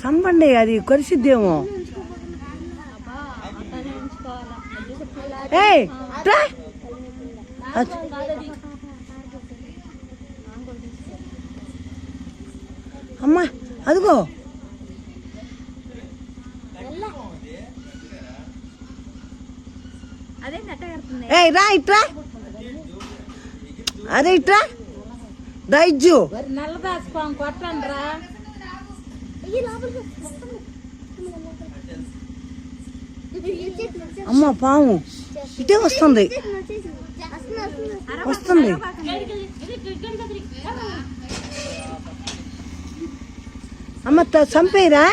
సంపండి అది కొరిసిద్దేమో. అమ్మా అదిగో రా ఇట్రా, అదే ఇట్రా దైజు నల్లదాసిపాము కొట్టండి రా. అమ్మ పాము ఇటే వస్తుంది వస్తుంది. అమ్మ చంపేరా,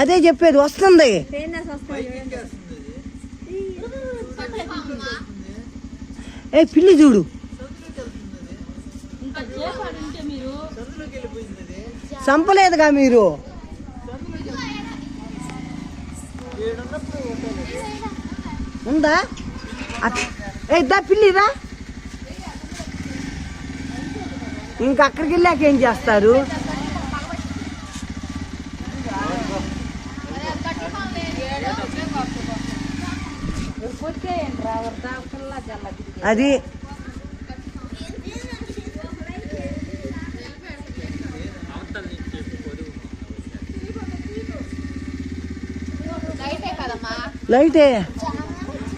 అదే చెప్పేది వస్తుంది. ఏ పిల్లి చూడు, చంపలేదుగా మీరు. ఉందా ఇద్దా పిల్లిరా. ఇంకా అక్కడికి వెళ్ళాక ఏం చేస్తారు? అది లైటే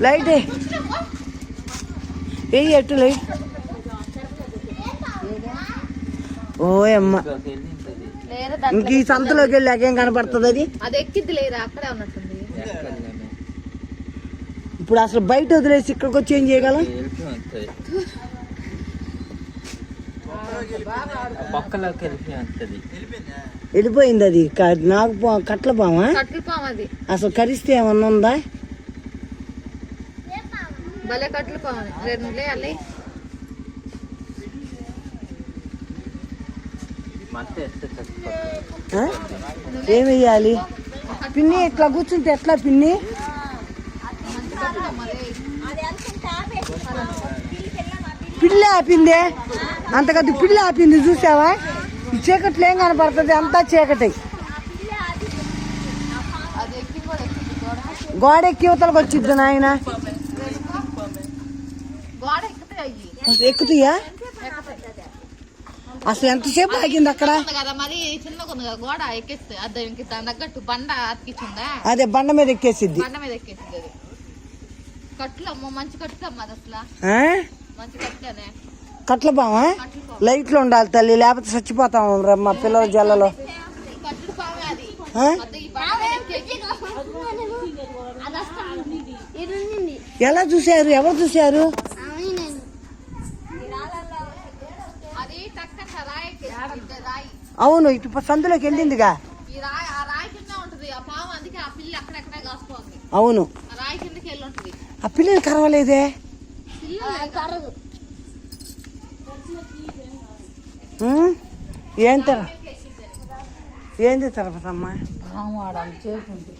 లైటే ఏ ఎట్టు లైట్. ఓ అమ్మ ఇంక ఈ సంతలోకి వెళ్ళాక ఏం కనపడుతుంది? అది ఎక్కిద్ది లేదా, అక్కడే ఉన్నట్టుంది. ఇప్పుడు అసలు బయట వదిలేసి ఇక్కడికి వచ్చి ఏం చేయగలం? వెళ్ళిపోయింది అది. నాకు కట్ల పామా? అసలు కరిస్తే ఏమన్నా ఉందా? ఏం వెయ్యాలి? పిన్ని ఇట్లా కూర్చుంటే ఎట్లా పిన్ని? పిల్లి ఆపిందే, అంతకద్దు పిల్లి ఆపింది చూసావా? ఈ చీకట్లో ఏం కనపడుతుంది? అంతా చీకటి. గోడ ఎక్కి యువతలకు వచ్చిద్ది నాయన. ఎక్కుతాయా? అసలు ఎంతసేపు ఆగింది అక్కడ? అదే బండ మీద ఎక్కేసిద్ది. కట్ల పామా? లైట్లు ఉండాలి తల్లి, లేకపోతే చచ్చిపోతాం మా పిల్లల జల్లలో. ఎలా చూశారు? ఎవరు చూశారు? అవును, ఇటు సందులోకి వెళ్ళిందిగా. అవును, ఆ పిల్లలు కరవలేదే. ఏం తిరగమ్మా?